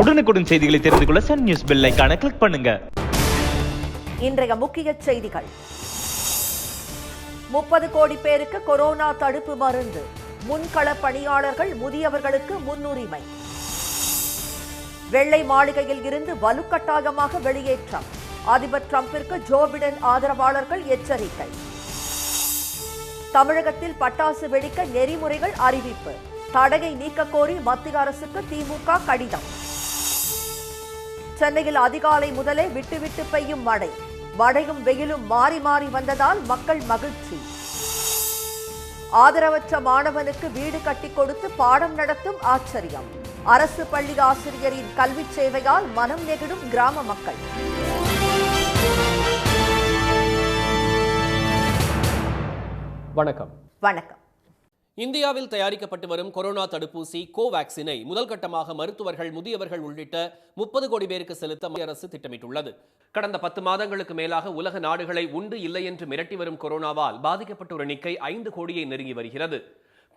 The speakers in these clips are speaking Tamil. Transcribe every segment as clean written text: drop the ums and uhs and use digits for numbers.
உடனுக்குடன் செய்திகளை தெரிந்து கொள்ள சன் நியூஸ் பெல் ஐகானை கிளிக் பண்ணுங்க. இன்றைய முக்கிய செய்திகள். 30 கோடி பேருக்கு கொரோனா தடுப்பு மருந்து. முன்கள பணியாளர்கள், முதியவர்களுக்கு முன்னுரிமை. வெள்ளை மாளிகையில் இருந்து வலுக்கட்டாயமாக வெளியேற்றம். அதிபர் டிரம்பிற்கு ஜோ பிடன் ஆதரவாளர்கள் எச்சரிக்கை. தமிழகத்தில் பட்டாசு வெடிக்க நெறிமுறைகள் அறிவிப்பு. தடையை நீக்க கோரி மத்திய அரசுக்கு திமுக கடிதம். சென்னையில் அதிகாலை முதலே விட்டுவிட்டு பெய்யும் மழை. மழையும் வெயிலும் மாறி மாறி வந்ததால் மக்கள் மகிழ்ச்சி. ஆதரவற்ற மாணவனுக்கு வீடு கட்டிக் கொடுத்து பாடம் நடத்தும் ஆச்சரியம். அரசு பள்ளி ஆசிரியரின் கல்வி சேவையால் மனம் நெகிழும் கிராம மக்கள். வணக்கம். வணக்கம். இந்தியாவில் தயாரிக்கப்பட்டு வரும் கொரோனா தடுப்பூசி கோவாக்சினை முதல் கட்டமாக மருத்துவர்கள், முதியவர்கள் உள்ளிட்ட 30 கோடி பேருக்கு செலுத்த மத்திய அரசு திட்டமிட்டுள்ளது. கடந்த 10 மாதங்களுக்கு மேலாக உலக நாடுகளை உண்டு இல்லை என்று மிரட்டி வரும் கொரோனாவால் பாதிக்கப்பட்டோர் எண்ணிக்கை 5 கோடியை நெருங்கி வருகிறது.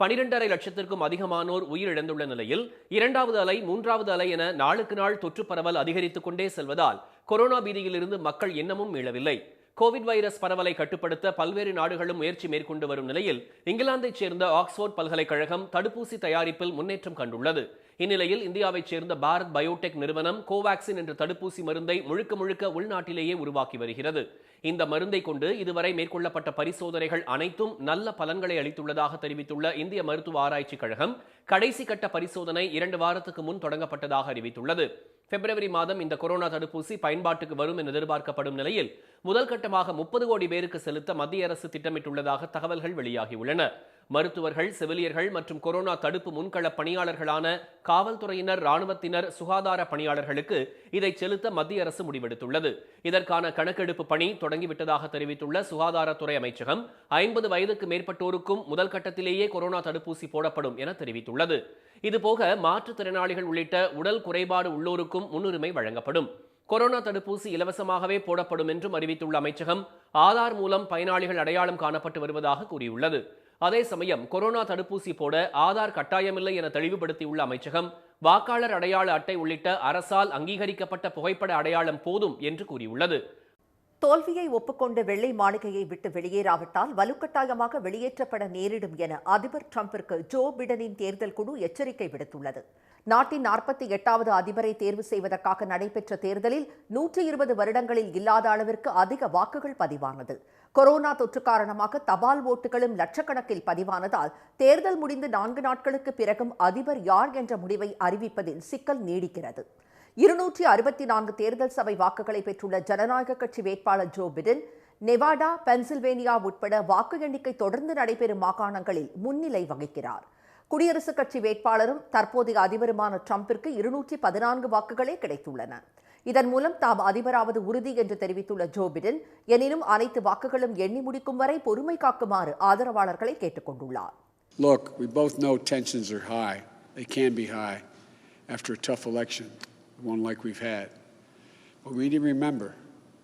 12.5 லட்சத்திற்கும் அதிகமானோர் உயிரிழந்துள்ள நிலையில் 2வது அலை, 3வது அலை என நாளுக்கு நாள் தொற்று பரவல் அதிகரித்துக் கொண்டே செல்வதால் கொரோனா பீதியிலிருந்து மக்கள் இன்னமும் மீளவில்லை. கோவிட் வைரஸ் பரவலை கட்டுப்படுத்த பல்வேறு நாடுகளும் முயற்சி மேற்கொண்டு வரும் நிலையில் இங்கிலாந்தைச் சேர்ந்த ஆக்ஸ்போர்ட் பல்கலைக்கழகம் தடுப்பூசி தயாரிப்பில் முன்னேற்றம் கண்டுள்ளது. இந்நிலையில் இந்தியாவைச் சேர்ந்த பாரத் பயோடெக் நிறுவனம் கோவாக்சின் என்ற தடுப்பூசி மருந்தை முழுக்க உள்நாட்டிலேயே உருவாக்கி வருகிறது. இந்த மருந்தை கொண்டு இதுவரை மேற்கொள்ளப்பட்ட பரிசோதனைகள் அனைத்தும் நல்ல பலன்களை அளித்துள்ளதாக தெரிவித்துள்ள இந்திய மருத்துவ ஆராய்ச்சி கழகம் கடைசி கட்ட பரிசோதனை 2 வாரத்துக்கு முன் தொடங்கப்பட்டதாக அறிவித்துள்ளது. பிப்ரவரி மாதம் இந்த கொரோனா தடுப்பூசி பயன்பாட்டுக்கு வரும் என எதிர்பார்க்கப்படும் நிலையில் முதல் கட்டமாக 30 கோடி பேருக்கு செலுத்த மத்திய அரசு திட்டமிட்டுள்ளதாக தகவல்கள் வெளியாகியுள்ளன. மருத்துவர்கள், செவிலியர்கள் மற்றும் கொரோனா தடுப்பு முன்கள பணியாளர்களான காவல்துறையினர், ராணுவத்தினர், சுகாதார பணியாளர்களுக்கு இதை செலுத்த மத்திய அரசு முடிவெடுத்துள்ளது. இதற்கான கணக்கெடுப்பு பணி தொடங்கிவிட்டதாக தெரிவித்துள்ள சுகாதாரத்துறை அமைச்சகம் 50 வயதுக்கு மேற்பட்டோருக்கும் முதல் கட்டத்திலேயே கொரோனா தடுப்பூசி போடப்படும் என தெரிவித்துள்ளது. இதுபோக மாற்றுத்திறனாளிகள் உள்ளிட்ட உடல் குறைபாடு உள்ளோருக்கும் முன்னுரிமை வழங்கப்படும். கொரோனா தடுப்பூசி இலவசமாகவே போடப்படும் என்றும் அறிவித்துள்ள அமைச்சகம் ஆதார் மூலம் பயனாளிகள் அடையாளம் காணப்பட்டு வருவதாக கூறியுள்ளது. அதே சமயம் கொரோனா தடுப்பூசி போட ஆதார் கட்டாயமில்லை என தெளிவுபடுத்தியுள்ள அமைச்சகம் வாக்காளர் அடையாள அட்டை உள்ளிட்ட அரசால் அங்கீகரிக்கப்பட்ட புகைப்பட அடையாளம் போதும் என்று கூறியுள்ளது. தோல்வியை ஒப்புக்கொண்டு வெள்ளை மாளிகையை விட்டு வெளியேறாவிட்டால் வலுக்கட்டாயமாக வெளியேற்றப்பட நேரிடும் என அதிபர் டிரம்பிற்கு ஜோ பிடனின் தேர்தல் குழு எச்சரிக்கை விடுத்துள்ளது. நாட்டின் 48வது அதிபரை தேர்வு செய்வதற்காக நடைபெற்ற தேர்தலில் 120 வருடங்களில் இல்லாத அளவிற்கு அதிக வாக்குகள் பதிவானது. கொரோனா தொற்று காரணமாக தபால் ஓட்டுகளும் லட்சக்கணக்கில் பதிவானதால் தேர்தல் முடிந்து 4 நாட்களுக்கு பிறகும் அதிபர் யார் என்ற முடிவை அறிவிப்பதில் சிக்கல் நீடிக்கிறது. 264 தேர்தல் சபை வாக்குகளை பெற்றுள்ள ஜனநாயக கட்சி வேட்பாளர் ஜோ பிடன் நெவாடா, பென்சில்வேனியா உட்பட வாக்கு எண்ணிக்கை தொடர்ந்து நடைபெறும் மாகாணங்களில் முன்னிலை வகிக்கிறார். குடியரசுக் கட்சி வேட்பாளரும் தற்போதைய அதிபருமான டிரம்பிற்கு 214 வாக்குகளே கிடைத்துள்ளன. இதன் மூலம் தாம் அதிபராவது உறுதி என்று தெரிவித்துள்ள ஜோ பிடன், எனினும் அனைத்து வாக்குகளும் எண்ணி முடிக்கும் வரை பொறுமை காக்குமாறு ஆதரவாளர்களை கேட்டுக் கொண்டுள்ளார். Look, we both know tensions are high. They can be high after a tough election, one like we've had. But we need to remember,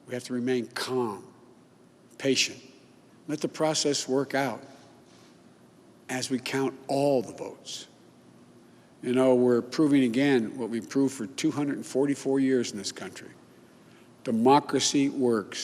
we have to remain calm, patient. Let the process work out as we count all the votes. You know, we're proving again what we've proved for 244 years in this country. Democracy works.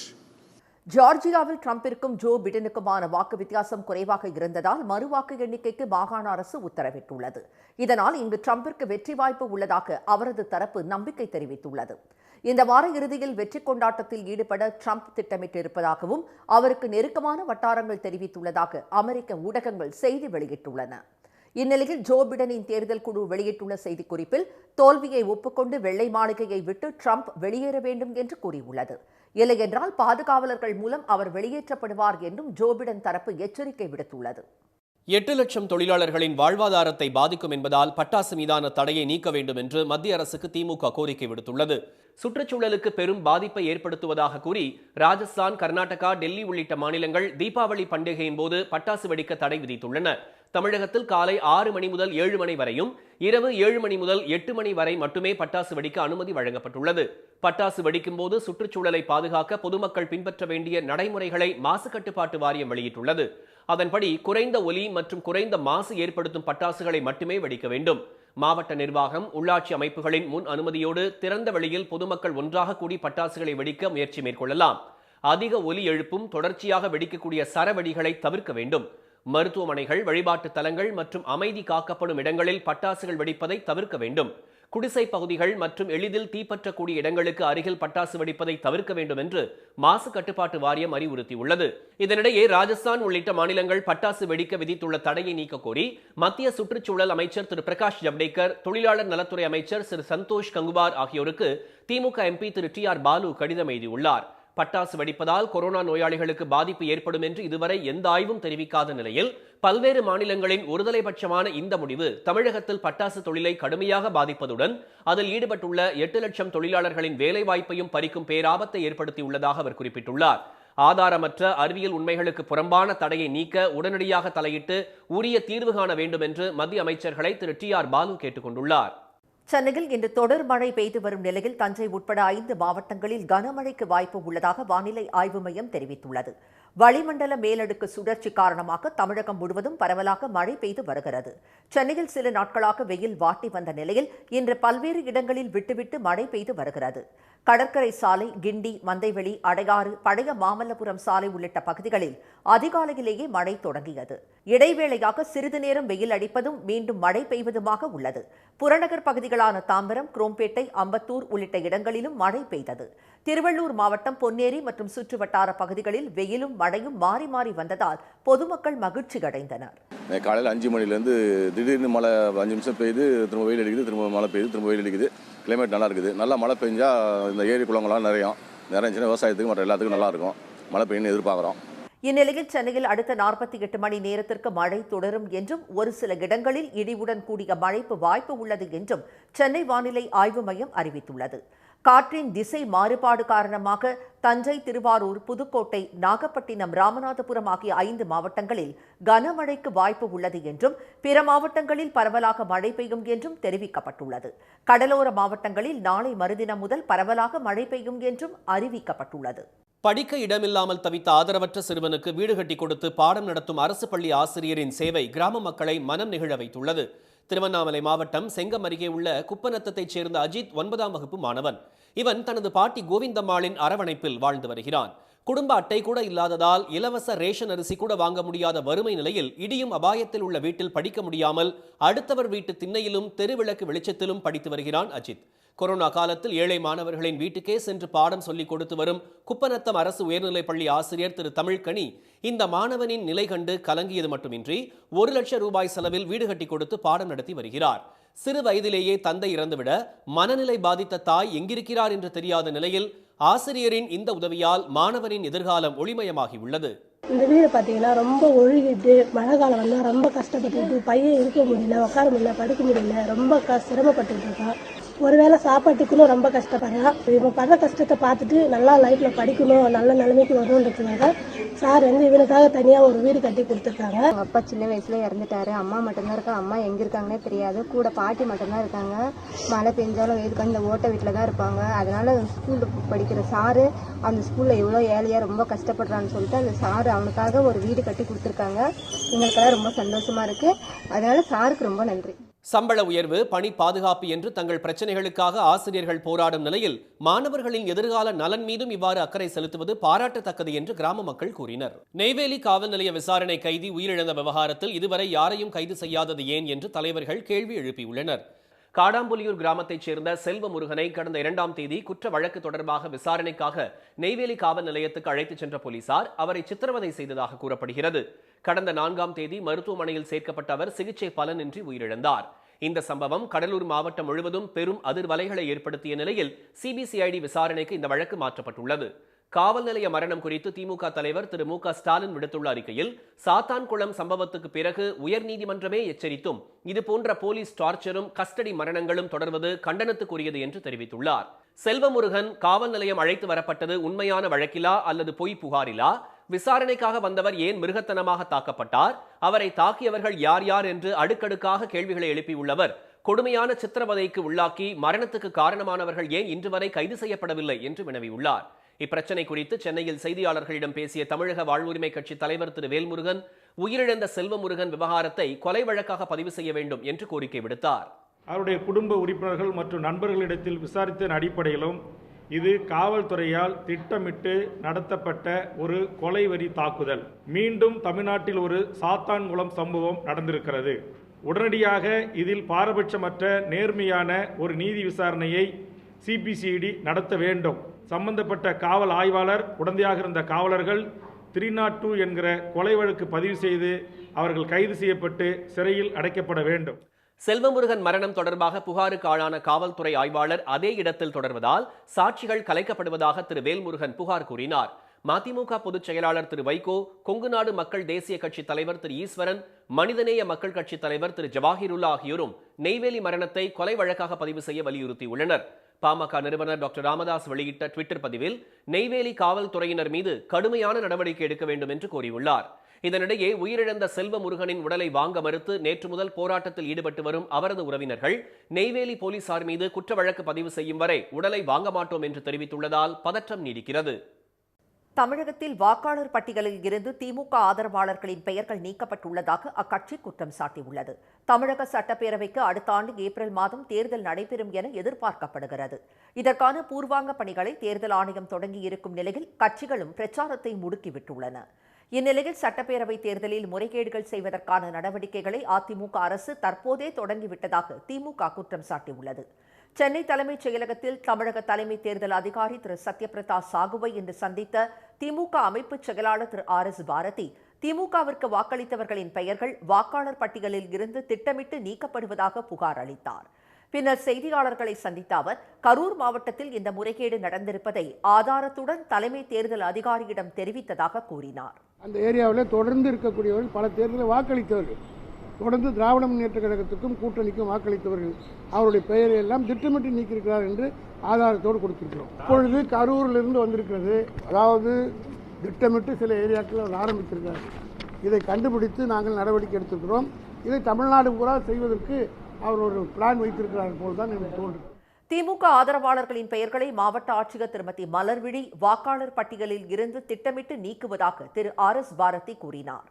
ஜார்ஜியாவில் டிரம்பிற்கும் ஜோ பிடனுக்குமான வாக்கு வித்தியாசம் குறைவாக இருந்ததால் மறுவாக்கு எண்ணிக்கைக்கு மாகாண அரசு உத்தரவிட்டுள்ளது. இதனால் இங்கு டிரம்பிற்கு வெற்றி வாய்ப்பு உள்ளதாக அவரது தரப்பு நம்பிக்கை தெரிவித்துள்ளது. இந்த வார இறுதியில் வெற்றி கொண்டாட்டத்தில் ஈடுபட டிரம்ப் திட்டமிட்டிருப்பதாகவும் அவருக்கு நெருக்கமான வட்டாரங்கள் தெரிவித்துள்ளதாக அமெரிக்க ஊடகங்கள் செய்தி வெளியிட்டுள்ளன. இந்நிலையில் ஜோ பிடனின் தேர்தல் குழு வெளியிட்டுள்ள செய்திக்குறிப்பில் தோல்வியை ஒப்புக்கொண்டு வெள்ளை மாளிகையை விட்டு டிரம்ப் வெளியேற வேண்டும் என்று கூறியுள்ளது. இல்லையென்றால் பாதுகாவலர்கள் மூலம் அவர் வெளியேற்றப்படுவார் என்றும் ஜோ பிடன் தரப்பு எச்சரிக்கை விடுத்துள்ளது. 8 லட்சம் தொழிலாளர்களின் வாழ்வாதாரத்தை பாதிக்கும் என்பதால் பட்டாசு மீதான தடையை நீக்க வேண்டும் என்று மத்திய அரசுக்கு திமுக கோரிக்கை விடுத்துள்ளது. சுற்றுச்சூழலுக்கு பெரும் பாதிப்பை ஏற்படுத்துவதாக கூறி ராஜஸ்தான், கர்நாடகா, டெல்லி உள்ளிட்ட மாநிலங்கள் தீபாவளி பண்டிகையின் போது பட்டாசு வெடிக்க தடை விதித்துள்ளன. தமிழகத்தில் காலை 6 மணி முதல் 7 மணி வரையும், இரவு 7 மணி முதல் 8 மணி வரை மட்டுமே பட்டாசு வெடிக்க அனுமதி வழங்கப்பட்டுள்ளது. பட்டாசு வெடிக்கும் போது சுற்றுச்சூழலை பாதுகாக்க பொதுமக்கள் பின்பற்ற வேண்டிய நடைமுறைகளை மாசு கட்டுப்பாட்டு வாரியம் வெளியிட்டுள்ளது. அதன்படி குறைந்த ஒலி மற்றும் குறைந்த மாசு ஏற்படுத்தும் பட்டாசுகளை மட்டுமே வெடிக்க வேண்டும். மாவட்ட நிர்வாகம், உள்ளாட்சி அமைப்புகளின் முன் அனுமதியோடு திறந்த வெளியில் பொதுமக்கள் ஒன்றாக கூடி பட்டாசுகளை வெடிக்க முயற்சி மேற்கொள்ளலாம். அதிக ஒலி எழுப்பும் தொடர்ச்சியாக வெடிக்கக்கூடிய சரவெடிகளை தவிர்க்க வேண்டும். மருத்துவமனைகள், வழிபாட்டு தலங்கள் மற்றும் அமைதி காக்கப்படும் இடங்களில் பட்டாசுகள் வெடிப்பதை தவிர்க்க வேண்டும். குடிசை பகுதிகள் மற்றும் எளிதில் தீப்பற்றக்கூடிய இடங்களுக்கு அருகில் பட்டாசு வெடிப்பதை தவிர்க்க வேண்டும் என்று மாசு கட்டுப்பாட்டு வாரியம் அறிவுறுத்தியுள்ளது. இதனிடையே ராஜஸ்தான் உள்ளிட்ட மாநிலங்கள் பட்டாசு வெடிக்க விதித்துள்ள தடையை நீக்க கோரி மத்திய சுற்றுச்சூழல் அமைச்சர் திரு பிரகாஷ் ஜவ்டேகர், தொழிலாளர் நலத்துறை அமைச்சர் திரு சந்தோஷ் கங்குபார் ஆகியோருக்கு திமுக எம்பி திரு டி.ஆர். பாலு கடிதம் எழுதியுள்ளார். பட்டாசு வெடிப்பதால் கொரோனா நோயாளிகளுக்கு பாதிப்பு ஏற்படும் என்று இதுவரை எந்த ஆய்வும் தெரிவிக்காத நிலையில் பல்வேறு மாநிலங்களின் ஒருதலைபட்சமான இந்த முடிவு தமிழகத்தில் பட்டாசு தொழிலை கடுமையாக பாதிப்பதுடன் அதில் ஈடுபட்டுள்ள 8 லட்சம் தொழிலாளர்களின் வேலைவாய்ப்பையும் பறிக்கும் பேராபத்தை ஏற்படுத்தியுள்ளதாக அவர் குறிப்பிட்டுள்ளார். ஆதாரமற்ற அறிவியல் உண்மைகளுக்கு புறம்பான தடையை நீக்க உடனடியாக தலையிட்டு உரிய தீர்வு காண வேண்டும் என்று மத்திய அமைச்சர்களை திரு டி.ஆர். பாலு கேட்டுக் கொண்டுள்ளார். சென்னையில் இன்று தொடர் மழை பெய்து வரும் நிலையில் தஞ்சை உட்பட 5 மாவட்டங்களில் கனமழைக்கு வாய்ப்பு உள்ளதாக வானிலை ஆய்வு மையம் தெரிவித்துள்ளது. வளிமண்டல மேலடுக்கு சுழற்சி காரணமாக தமிழகம் முழுவதும் பரவலாக மழை பெய்து வருகிறது. சென்னையில் சில நாட்களாக வெயில் வாட்டி வந்த நிலையில் இன்று பல்வேறு இடங்களில் விட்டுவிட்டு மழை பெய்து வருகிறது. கடற்கரை சாலை, கிண்டி, மந்தைவெளி, அடையாறு, பழைய மாமல்லபுரம் சாலை உள்ளிட்ட பகுதிகளில் அதிகாலையிலேயே மழை தொடங்கியது. இடைவேளையாக சிறிது நேரம் வெயில் அடிப்பதும் மீண்டும் மழை பெய்வதுமாக உள்ளது. புறநகர் பகுதிகளான தாம்பரம், குரோம்பேட்டை, அம்பத்தூர் உள்ளிட்ட இடங்களிலும் மழை பெய்தது. திருவள்ளூர் மாவட்டம் பொன்னேரி மற்றும் சுற்றுவட்டார பகுதிகளில் வெயிலும் மழையும் மாறி மாறி வந்ததால் பொதுமக்கள் மகிழ்ச்சி அடைந்தனர். காலையில் 5 மணிலேருந்து திடீர்னு மழை 5 நிமிஷம் பெய்யுது, திரும்ப வெயில் அடிக்குது, திரும்ப மழை பெய்யுது, திரும்ப வெயில் அடிக்குது. கிளைமேட் நல்லா இருக்குது. நல்லா மழை பெஞ்சா இந்த ஏரி குளங்கள்லாம் நிறைஞ்சுன்னா விவசாயத்துக்கு மற்ற எல்லாத்துக்கும் நல்லா இருக்கும். மழை பெய்யுன்னு எதிர்பார்க்குறோம். இந்நிலையில் சென்னையில் அடுத்த 48 மணி நேரத்திற்கு மழை தொடரும் என்றும் ஒரு சில இடங்களில் இடியுடன் கூடிய மழைக்கு வாய்ப்பு உள்ளது என்றும் சென்னை வானிலை ஆய்வு மையம் அறிவித்துள்ளது. காற்றின் திசை மாறுபாடு காரணமாக தஞ்சை, திருவாரூர், புதுக்கோட்டை, நாகப்பட்டினம், ராமநாதபுரம் ஆகிய 5 மாவட்டங்களில் கனமழைக்கு வாய்ப்பு உள்ளது என்றும் பிற மாவட்டங்களில் பரவலாக மழை பெய்யும் என்றும் தெரிவிக்கப்பட்டுள்ளது. கடலோர மாவட்டங்களில் நாளை மறுதினம் முதல் பரவலாக மழை பெய்யும் என்றும் அறிவிக்கப்பட்டுள்ளது. படிக்க இடமில்லாமல் தவித்த ஆதரவற்ற சிறுவனுக்கு வீடு கட்டி கொடுத்து பாடம் நடத்தும் அரசு பள்ளி ஆசிரியரின் சேவை கிராம மக்களை மனம் நெகிழ வைத்துள்ளது. திருவண்ணாமலை மாவட்டம் செங்கம் அருகே உள்ள குப்பநத்தத்தைச் சேர்ந்த அஜித் 9ஆம் வகுப்பு மாணவன். இவன் தனது பாட்டி கோவிந்தம்மாளின் அரவணைப்பில் வாழ்ந்து வருகிறான். குடும்ப அட்டை கூட இல்லாததால் இலவச ரேஷன் அரிசி கூட வாங்க முடியாத வறுமை நிலையில் இடியும் அபாயத்தில் உள்ள வீட்டில் படிக்க முடியாமல் அடுத்தவர் வீட்டு திண்ணையிலும் தெருவிளக்கு வெளிச்சத்திலும் படித்து வருகிறான் அஜித். கொரோனா காலத்தில் ஏழை மாணவர்களின் வீட்டுக்கே சென்று பாடம் சொல்லிக் கொடுத்து வரும் குப்பநத்தம் அரசு உயர்நிலைப் பள்ளி ஆசிரியர் திரு தமிழ்கனி இந்த மாணவனின் நிலை கண்டு கலங்கியது மட்டுமின்றி 1 லட்சம் ரூபாய் செலவில் வீடு கட்டி கொடுத்து பாடம் நடத்தி வருகிறார். சிறு வயதிலேயே தந்தை இறந்துவிட மனநிலை பாதித்த தாய் எங்கிருக்கிறார் என்று தெரியாத நிலையில் ஆசிரியரின் இந்த உதவியால் மாணவனின் எதிர்காலம் ஒளிமயமாகி உள்ளது. இந்த வீடு பார்த்தீங்கன்னா ரொம்ப ஒழுகிட்டு, மழை காலம் வந்தால் ரொம்ப கஷ்டப்பட்டுட்டு, பையன் இருக்க முடியல, உட்கார முடியல, படுக்க முடியல, ரொம்ப சிரமப்பட்டு இருக்கான். ஒருவேளை சாப்பாட்டுக்குன்னு ரொம்ப கஷ்டப்படுறான். இப்போ படுற கஷ்டத்தை பார்த்துட்டு நல்லா லைஃப்ல படிக்கணும், நல்ல நிலைமைக்கு வரணுன்றதுக்காக சார் இவனுக்காக தனியாக ஒரு வீடு கட்டி கொடுத்துருக்காங்க. அப்பா சின்ன வயசுல இறந்துட்டாரு. அம்மா மட்டும்தான் இருக்கா. அம்மா எங்க இருக்காங்கன்னே தெரியாது. கூட பாட்டி மட்டும்தான் இருக்காங்க. மழை பெஞ்சாலும் வெயிலுக்கு இந்த ஓட்ட வீட்டில் தான் இருப்பாங்க. அதனால ஸ்கூலில் படிக்கிற சாரு அந்த ஸ்கூல்ல எவ்வளோ ஏழையா ரொம்ப கஷ்டப்படுறான்னு சொல்லிட்டு அந்த சாரு அவனுக்காக ஒரு வீடு கட்டி கொடுத்துருக்காங்க. எங்களுக்கெல்லாம் ரொம்ப சந்தோஷமா இருக்கு. அதனால சாருக்கு ரொம்ப நன்றி. சம்பள உயர்வு, பணி பாதுகாப்பு என்று தங்கள் பிரச்சனைகளுக்காக ஆசிரியர்கள் போராடும் நிலையில் மாணவர்களின் எதிர்கால நலன் மீதும் இவ்வாறு அக்கறை செலுத்துவது பாராட்டத்தக்கது என்று கிராம மக்கள் கூறினர். நெய்வேலி காவல் நிலைய விசாரணை கைதி உயிரிழந்த விவகாரத்தில் இதுவரை யாரையும் கைது செய்யாதது ஏன் என்று தலைவர்கள் கேள்வி எழுப்பியுள்ளனர். காடாம்புலியூர் கிராமத்தைச் சேர்ந்த செல்வமுருகனை கடந்த 2ஆம் தேதி குற்ற வழக்கு தொடர்பாக விசாரணைக்காக நெய்வேலி காவல் நிலையத்துக்கு அழைத்துச் சென்ற போலீசார் அவரை சித்திரவதை செய்ததாக கூறப்படுகிறது. கடந்த 4ஆம் தேதி மருத்துவமனையில் சேர்க்கப்பட்ட அவர் சிகிச்சை பலனின்றி உயிரிழந்தார். இந்த சம்பவம் கடலூர் மாவட்டம் முழுவதும் பெரும் அதிர்வலைகளை ஏற்படுத்திய நிலையில் சிபிசிஐடி விசாரணைக்கு இந்த வழக்கு மாற்றப்பட்டுள்ளது. காவல் நிலைய மரணம் குறித்து திமுக தலைவர் திரு மு.க. ஸ்டாலின் விடுத்துள்ள அறிக்கையில் சாத்தான்குளம் சம்பவத்துக்கு பிறகு உயர்நீதிமன்றமே எச்சரித்தும் இதுபோன்ற போலீஸ் டார்ச்சரும் கஸ்டடி மரணங்களும் தொடர்வது கண்டனத்துக்குரியது என்று தெரிவித்துள்ளார். செல்வமுருகன் காவல் நிலையம் அழைத்து வரப்பட்டது உண்மையான வழக்கிலா அல்லது பொய் புகாரிலா? விசாரணைக்காக வந்தவர் ஏன் மிருகத்தனமாக தாக்கப்பட்டார்? அவரை தாக்கியவர்கள் யார் யார் என்று அடுக்கடுக்காக கேள்விகளை எழுப்பியுள்ளவர் கொடுமையான சித்திரவதைக்கு உள்ளாக்கி மரணத்துக்கு காரணமானவர்கள் ஏன் இன்று வரை கைது செய்யப்படவில்லை என்று வினவியுள்ளார். இப்பிரச்சனை குறித்து சென்னையில் செய்தியாளர்களிடம் பேசிய தமிழக வாழ்வுரிமை கட்சி தலைவர் திரு வேல்முருகன் உயிரிழந்த செல்வமுருகன் விவகாரத்தை கொலை வழக்காக பதிவு செய்ய வேண்டும் என்று கோரிக்கை விடுத்தார். அவருடைய குடும்ப உறுப்பினர்கள் மற்றும் நண்பர்களிடத்தில் விசாரித்ததன் அடிப்படையிலும் இது காவல்துறையால் திட்டமிட்டு நடத்தப்பட்ட ஒரு கொலைவெறி தாக்குதல். மீண்டும் தமிழ்நாட்டில் ஒரு சாத்தான்குளம் சம்பவம் நடந்திருக்கிறது. உடனடியாக இதில் பாரபட்சமற்ற நேர்மையான ஒரு நீதி விசாரணையை சிபிசிஐடி நடத்த வேண்டும். சம்பந்தப்பட்ட காவல் ஆய்வாளர், உடந்தையாக இருந்த காவலர்கள் 302 என்கிற கொலை வழக்கு பதிவு செய்து அவர்கள் கைது செய்யப்பட்டு சிறையில் அடைக்கப்பட வேண்டும். செல்வமுருகன் மரணம் தொடர்பாக புகாருக்கு ஆளான காவல்துறை ஆய்வாளர் அதே இடத்தில் தொடர்வதால் சாட்சிகள் கலைக்கப்படுவதாக திரு வேல்முருகன் புகார் கூறினார். மதிமுக பொதுச் செயலாளர் திரு வைகோ, கொங்குநாடு மக்கள் தேசிய கட்சி தலைவர் திரு ஈஸ்வரன், மனிதநேய மக்கள் கட்சி தலைவர் திரு ஜவாஹிருல்லா ஆகியோரும் நெய்வேலி மரணத்தை கொலை வழக்காக பதிவு செய்ய வலியுறுத்தியுள்ளனர். பாமக நிறுவனர் டாக்டர் ராமதாஸ் வெளியிட்ட ட்விட்டர் பதிவில் நெய்வேலி காவல்துறையினர் மீது கடுமையான நடவடிக்கை எடுக்க வேண்டும் என்று கோரியுள்ளார். இதனிடையே உயிரிழந்த செல்வமுருகனின் உடலை வாங்க மறுத்து நேற்று முதல் போராட்டத்தில் ஈடுபட்டு வரும் அவரது உறவினர்கள் நெய்வேலி போலீசார் மீது குற்ற வழக்கு பதிவு செய்யும் வரை உடலை வாங்க மாட்டோம் என்று தெரிவித்துள்ளதால் பதற்றம் நீடிக்கிறது. தமிழகத்தில் வாக்காளர் பட்டியலில் இருந்து திமுக ஆதரவாளர்களின் பெயர்கள் நீக்கப்பட்டுள்ளதாக அக்கட்சி குற்றம் சாட்டியுள்ளது. தமிழக சட்டப்பேரவைக்கு அடுத்த ஆண்டு ஏப்ரல் மாதம் தேர்தல் நடைபெறும் என எதிர்பார்க்கப்படுகிறது. இதற்கான பூர்வாங்க பணிகளை தேர்தல் ஆணையம் தொடங்கியிருக்கும் நிலையில் கட்சிகளும் பிரச்சாரத்தை முடுக்கிவிட்டுள்ளன. இந்நிலையில் சட்டப்பேரவை தேர்தலில் முறைகேடுகள் செய்வதற்கான நடவடிக்கைகளை அதிமுக அரசு தற்போதே தொடங்கிவிட்டதாக திமுக குற்றம் சாட்டியுள்ளது. சென்னை தலைமைச் செயலகத்தில் தமிழக தலைமை தேர்தல் அதிகாரி திரு சத்யபிரதா சாகுவை இன்று சந்தித்த திமுக அமைப்பு செயலாளர் திரு RS பாரதி, திமுகவிற்கு வாக்களித்தவர்களின் பெயர்கள் வாக்காளர் பட்டியலில் இருந்து திட்டமிட்டு நீக்கப்படுவதாக புகார் அளித்தார். பின்னர் செய்தியாளர்களை சந்தித்த அவர், கரூர் மாவட்டத்தில் இந்த முறைகேடு நடந்திருப்பதை ஆதாரத்துடன் தலைமை தேர்தல் அதிகாரியிடம் தெரிவித்ததாக கூறினார். அந்த ஏரியாவில் தொடர்ந்து இருக்கக்கூடியவர்கள் பல தேர்தலில் வாக்களித்தவர்கள், தொடர்ந்து திராவிட முன்னேற்ற கழகத்துக்கும் கூட்டணிக்கும் வாக்களித்தவர்கள் அவருடைய பெயரை எல்லாம் திட்டமிட்டு நீக்கியிருக்கிறார் என்று ஆதாரத்தோடு கொடுத்திருக்கிறோம். இப்பொழுது கரூரிலிருந்து வந்திருக்கிறது. அதாவது திட்டமிட்டு சில ஏரியாக்கள் ஆரம்பித்திருக்கிறார். இதை கண்டுபிடித்து நாங்கள் நடவடிக்கை எடுத்திருக்கிறோம். இதை தமிழ்நாடு பூரா செய்வதற்கு அவர் ஒரு பிளான் வைத்திருக்கிறார் போல்தான் எனக்கு தோன்றும். திமுக ஆதரவாளர்களின் பெயர்களை மாவட்ட ஆட்சியர் திருமதி மலர்விழி வாக்காளர் பட்டியலில் இருந்து திட்டமிட்டு நீக்குவதாக திரு RS பாரதி கூறினார்.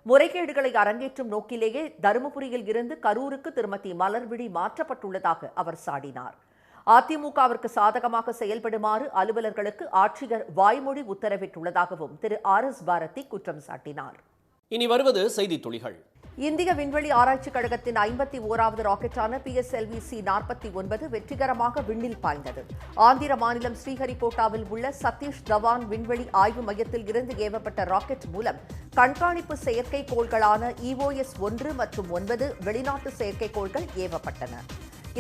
முறைகேடுகளை அரங்கேற்றும் நோக்கிலேயே தருமபுரியில் இருந்து கரூருக்கு திருமதி மலர்விழி மாற்றப்பட்டுள்ளதாக அவர் சாடினார். அதிமுகவிற்கு சாதகமாக செயல்படுமாறு அலுவலர்களுக்கு ஆட்சியர் வாய்மொழி உத்தரவிட்டுள்ளதாகவும் திரு RS பாரதி குற்றம் சாட்டினார். இனி வருவது செய்தி துளிகள். இந்திய விண்வெளி ஆராய்ச்சி கழகத்தின் 51வது ராக்கெட்டான PSLV-C-49 வெற்றிகரமாக விண்ணில் பாய்ந்தது. ஆந்திர மாநிலம் ஸ்ரீஹரிகோட்டாவில் உள்ள சதீஷ் தவான் விண்வெளி ஆய்வு மையத்தில் இருந்து ஏவப்பட்ட ராக்கெட் மூலம் கண்காணிப்பு செயற்கைக்கோள்களான EOS-1 மற்றும் 9 வெளிநாட்டு செயற்கைக்கோள்கள் ஏவப்பட்டன.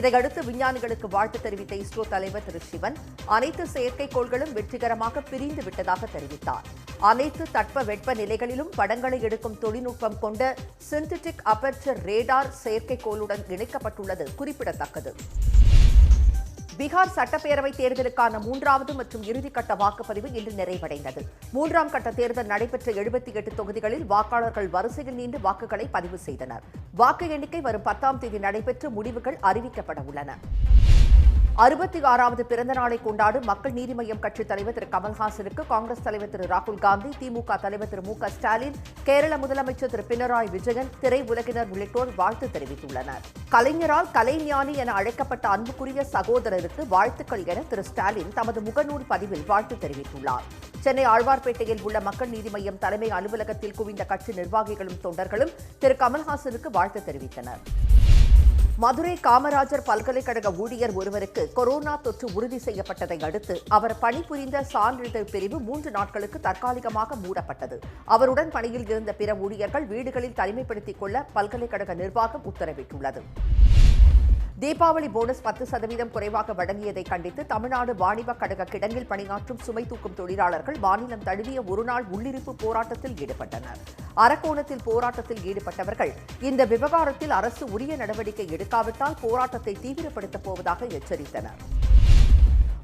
இதையடுத்து விஞ்ஞானிகளுக்கு வாழ்த்து தெரிவித்த இஸ்ரோ தலைவர் திரு சிவன், அனைத்து செயற்கைக்கோள்களும் வெற்றிகரமாக பிரிந்து விட்டதாக தெரிவித்தார். அனைத்து தட்ப வெட்ப நிலைகளிலும் படங்களை எடுக்கும் தொழில்நுட்பம் கொண்ட சிந்தெடிக் அப்பர்ச்சர் ரேடார் செயற்கைக்கோளுடன் இணைக்கப்பட்டுள்ளது குறிப்பிடத்தக்கது. பீகார் சட்டப்பேரவை தேர்தலுக்கான 3வது மற்றும் இறுதிக்கட்ட வாக்குப்பதிவு இன்று நிறைவடைந்தது. 3ஆம் கட்ட தேர்தல் நடைபெற்ற 78 தொகுதிகளில் வாக்காளர்கள் வரிசையில் நின்று வாக்குகளை பதிவு செய்தனர். வாக்கு எண்ணிக்கை வரும் 10ஆம் தேதி நடைபெற்று முடிவுகள் அறிவிக்கப்பட உள்ளன. 66வது பிறந்த நாளை கொண்டாடும் மக்கள் நீதி மய்யம் கட்சித் தலைவர் திரு கமல்ஹாசனுக்கு காங்கிரஸ் தலைவர் திரு ராகுல் காந்தி, திமுக தலைவர் திரு MK ஸ்டாலின், கேரள முதலமைச்சர் திரு பினராயி விஜயன், திரை உலகினர் உள்ளிட்டோர் வாழ்த்து தெரிவித்துள்ளனர். கலைஞரால் கலைஞானி என அழைக்கப்பட்ட அன்புக்குரிய சகோதரருக்கு வாழ்த்துக்கள் என திரு ஸ்டாலின் தமது முகநூல் பதிவில் வாழ்த்து தெரிவித்துள்ளார். சென்னை ஆழ்வார்பேட்டையில் உள்ள மக்கள் நீதி மய்யம் தலைமை அலுவலகத்தில் குவிந்த கட்சி நிர்வாகிகளும் தொண்டர்களும் திரு கமல்ஹாசனுக்கு வாழ்த்து தெரிவித்தனர். மதுரை காமராஜர் பல்கலைக்கழக ஊழியர் ஒருவருக்கு கொரோனா தொற்று உறுதி செய்யப்பட்டதை அடுத்து அவர் பணிபுரிந்த சான்றிதழ் பிரிவு 3 நாட்களுக்கு தற்காலிகமாக மூடப்பட்டது. அவருடன் பணியில் இருந்த பிற ஊழியர்கள் வீடுகளில் தனிமைப்படுத்திக் கொள்ள பல்கலைக்கழக நிர்வாகம் உத்தரவிட்டுள்ளது. தீபாவளி போனஸ் 10% குறைவாக வழங்கியதை கண்டித்து தமிழ்நாடு வாணிப கழக கிடங்கில் பணியாற்றும் சுமை தூக்கும் தொழிலாளர்கள் மாநிலம் தழுவிய ஒருநாள் உள்ளிருப்பு போராட்டத்தில் ஈடுபட்டனர். அரக்கோணத்தில் போராட்டத்தில் ஈடுபட்டவர்கள் இந்த விவகாரத்தில் அரசு உரிய நடவடிக்கை எடுக்காவிட்டால் போராட்டத்தை தீவிரப்படுத்தப் போவதாக எச்சரித்தனர்.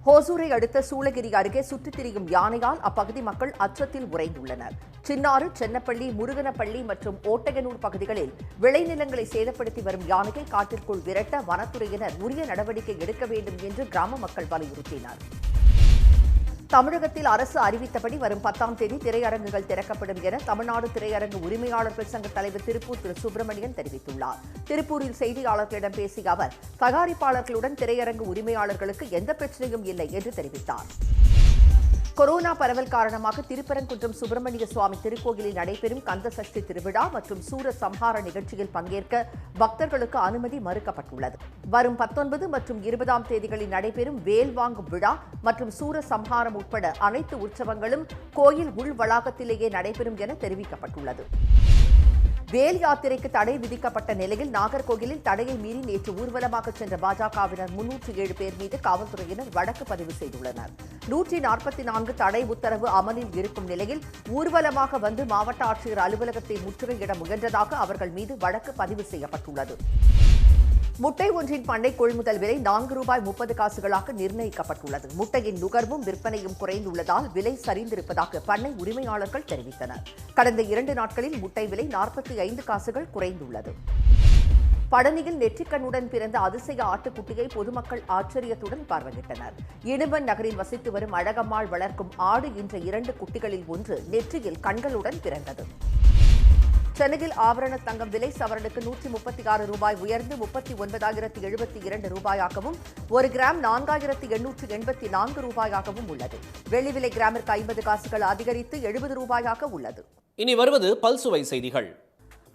ஹோசூரை அடுத்த சூளகிரி அருகே சுற்றித் திரியும் யானையால் அப்பகுதி மக்கள் அச்சத்தில் உறைந்துள்ளனர். சின்னாறு, சென்னப்பள்ளி, முருகனப்பள்ளி மற்றும் ஓட்டையனூர் பகுதிகளில் விளைநிலங்களை சேதப்படுத்தி வரும் யானையை காட்டிற்குள் விரட்ட வனத்துறையினர் உரிய நடவடிக்கை எடுக்க வேண்டும் என்று கிராம மக்கள் வலியுறுத்தினர். தமிழகத்தில் அரசு அறிவித்தபடி வரும் 10ஆம் தேதி திரையரங்குகள் திறக்கப்படும் என தமிழ்நாடு திரையரங்கு உரிமையாளர்கள் சங்க தலைவர் திருப்பூர் திரு சுப்பிரமணியன் தெரிவித்துள்ளார். திருப்பூரில் செய்தியாளர்களிடம் பேசிய அவர், தயாரிப்பாளர்களுடன் திரையரங்கு உரிமையாளர்களுக்கு எந்த பிரச்சனையும் இல்லை என்று தெரிவித்தார். கொரோனா பரவல் காரணமாக திருப்பரங்குன்றம் சுப்பிரமணிய சுவாமி திருக்கோயிலில் நடைபெறும் கந்த சஷ்டி திருவிழா மற்றும் சூர சம்ஹார நிகழ்ச்சியில் பங்கேற்க பக்தர்களுக்கு அனுமதி மறுக்கப்பட்டுள்ளது. வரும் 19 மற்றும் 20ஆம் தேதிகளில் நடைபெறும் வேல் வாங்கும் விழா மற்றும் சூர சம்ஹாரம் உட்பட அனைத்து உற்சவங்களும் கோயில் உள் வளாகத்திலேயே நடைபெறும் என தெரிவிக்கப்பட்டுள்ளது. வேல் யாத்திரைக்கு தடை விதிக்கப்பட்ட நிலையில் நாகர்கோவிலில் தடையை மீறி நேற்று ஊர்வலமாக சென்ற பாஜகவினர் 307 பேர் மீது காவல்துறையினர் வழக்கு பதிவு செய்துள்ளனர். 144 தடை உத்தரவு அமலில் இருக்கும் நிலையில் ஊர்வலமாக வந்து மாவட்ட ஆட்சியர் அலுவலகத்தை முற்றுகையிட முயன்றதாக அவர்கள் மீது வழக்கு பதிவு செய்யப்பட்டுள்ளது. முட்டை ஒன்றின் பண்ணை கொள்முதல் விலை ₹4.30 நிர்ணயிக்கப்பட்டுள்ளது. முட்டையின் நுகர்வும் விற்பனையும் குறைந்துள்ளதால் விலை சரிந்திருப்பதாக பண்ணை உரிமையாளர்கள் தெரிவித்தனர். கடந்த 2 நாட்களில் முட்டை விலை 45 காசுகள் குறைந்துள்ளது. பழனியில் நெற்றிக்கண்ணுடன் பிறந்த அதிசய ஆட்டுக்குட்டியை பொதுமக்கள் ஆச்சரியத்துடன் பார்வையிட்டனர். இடும்பன் நகரில் வசித்து வரும் அழகம்மாள் வளர்க்கும் ஆடு என்ற 2 குட்டிகளில் ஒன்று நெற்றியில் கண்களுடன் பிறந்தது. சென்னையில் ஆபரண தங்கம் விலை சவரனுக்கு ₹136 உயர்ந்து ₹39,072 ஒரு கிராம் ₹4,884 உள்ளது. வெள்ளி விலை கிராமிற்கு 50 காசுகள் அதிகரித்து ₹70 உள்ளது. இனி வருவது பல்சுவை செய்திகள்.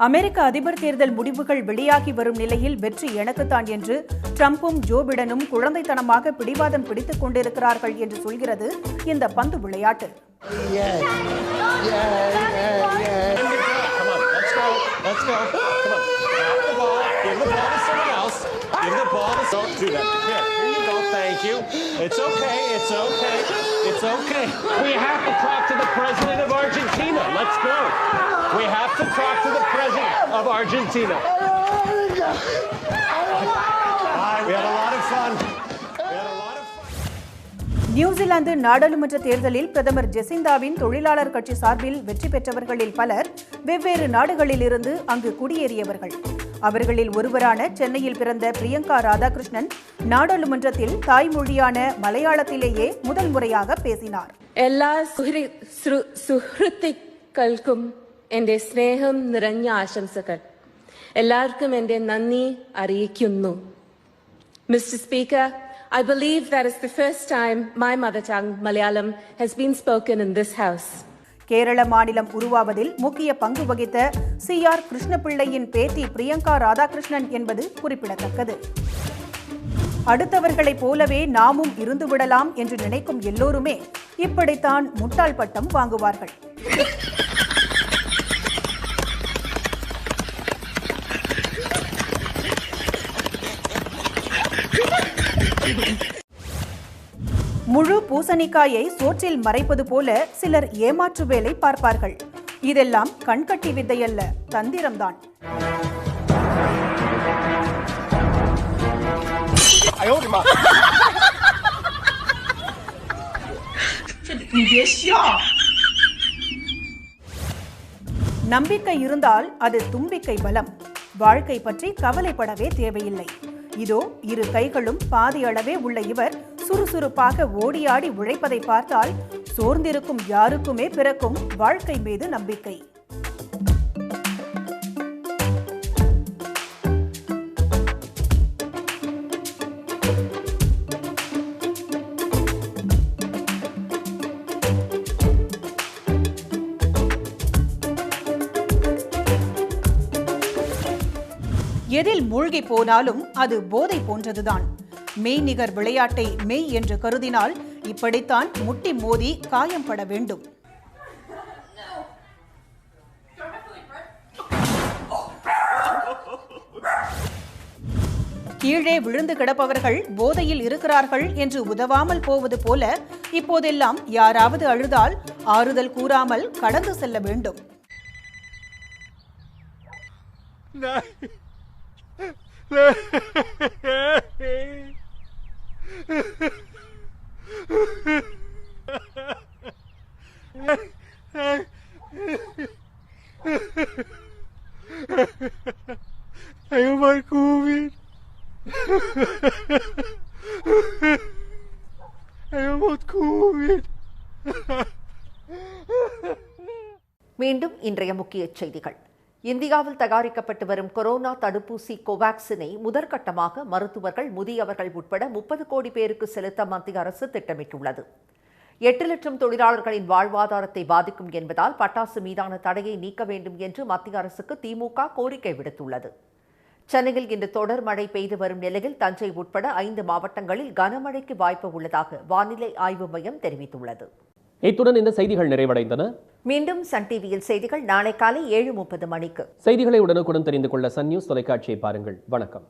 அமெரிக்க அதிபர் தேர்தல் முடிவுகள் வெளியாகி வரும் நிலையில் வெற்றி எனக்குத்தான் என்று ட்ரம்பும் ஜோ பிடனும் குழந்தைத்தனமாக பிடிவாதம் பிடித்துக் கொண்டிருக்கிறார்கள் என்று சொல்கிறது இந்த பந்து விளையாட்டு. Let's go. Come on. Drop the ball. Give the ball to someone else. Give the ball to someone. Do that. Here you go. Thank you. It's okay. It's okay. It's okay. We have to talk to the president of Argentina. Let's go. We have to talk to the president of Argentina. We had a lot of fun. New Zealand நாடாளுமன்ற தேர்தலில் பிரதமர் ஜெசிந்தாவின் தொழிலாளர் கட்சி சார்பில் வெற்றி பெற்றவர்களில் பலர் வெவ்வேறு நாடுகளிலிருந்து அங்கு குடியேறியவர்கள். அவர்களில் ஒருவரான சென்னையில் பிறந்த பிரியங்கா ராதாகிருஷ்ணன் நாடாளுமன்றத்தில் தாய்மொழியான மலையாளத்திலேயே முதல் முறையாக பேசினார். எல்லா സുഹൃത്തുക്കൾക്കും എന്റെ സ്നേഹം നിറഞ്ഞ ആശംസകൾ. എല്ലാവർക്കും എന്റെ നന്ദി അറിയിക്കുന്നു. Mr. Speaker, I believe that is the first time my mother tongue, Malayalam, has been spoken in this house. Kerala மாநிலம் உருவாவதில் முக்கிய பங்கு வகித்த CR கிருஷ்ணபிள்ளையின் பேத்தி பிரியங்கா ராதாகிருஷ்ணன் என்பது குறிப்பிடத்தக்கது. அடுத்தவர்களைப் போலவே நாமும் இருந்துவிடலாம் என்று நினைக்கும் எல்லோருமே இப்படித்தான் முட்டாள் பட்டம் வாங்குவார்கள். முழு பூசணிக்காயை சோற்றில் மறைப்பது போல சிலர் ஏமாற்று வேலை பார்ப்பார்கள். இதெல்லாம் கண்கட்டி வித்தையல்ல, தந்திரம்தான். நம்பிக்கை இருந்தால் அது தும்பிக்கை பலம். வாழ்க்கை பற்றி கவலைப்படவே தேவையில்லை. இதோ 2 கைகளும் பாதி அளவே உள்ள இவர் சுறுசுறுப்பாக ஓடியாடி உழைப்பதை பார்த்தால் சோர்ந்திருக்கும் யாருக்குமே பிறக்கும் வாழ்க்கை மீது நம்பிக்கை. எதில் மூழ்கி போனாலும் அது போதை போன்றதுதான். மெய்நிகர் விளையாட்டை மெய் என்று கருதினால் இப்படித்தான் முட்டி மோதி காயம்பட வேண்டும். கீழே விழுந்து கிடப்பவர்கள் போதையில் இருக்கிறார்கள் என்று உதவாமல் போவது போல இப்போதெல்லாம் யாராவது அழுதால் ஆறுதல் கூறாமல் கடந்து செல்ல வேண்டும். I got COVID. I got COVID. மீண்டும் இன்றைய முக்கிய செய்திகள். இந்தியாவில் தயாரிக்கப்பட்டு வரும் கொரோனா தடுப்பூசி கோவாக்சினை முதற்கட்டமாக மருத்துவர்கள், முதியவர்கள் உட்பட 30 கோடி பேருக்கு செலுத்த மத்திய அரசு திட்டமிட்டுள்ளது. 8 லட்சம் தொழிலாளர்களின் வாழ்வாதாரத்தை பாதிக்கும் என்பதால் பட்டாசு மீதான தடையை நீக்க வேண்டும் என்று மத்திய அரசுக்கு திமுக கோரிக்கை விடுத்துள்ளது. சென்னையில் இன்று தொடர் மழை பெய்து வரும் நிலையில் தஞ்சை உட்பட 5 மாவட்டங்களில் கனமழைக்கு வாய்ப்பு உள்ளதாக வானிலை ஆய்வு மையம் தெரிவித்துள்ளது. இத்துடன் இந்த செய்திகள் நிறைவடைந்தன. மீண்டும் சன் டிவியில் செய்திகள் நாளை காலை 7:30 மணிக்கு. செய்திகளை உடனுக்குடன் தெரிந்து கொள்ள சன் நியூஸ் தொலைக்காட்சியை பாருங்கள். வணக்கம்.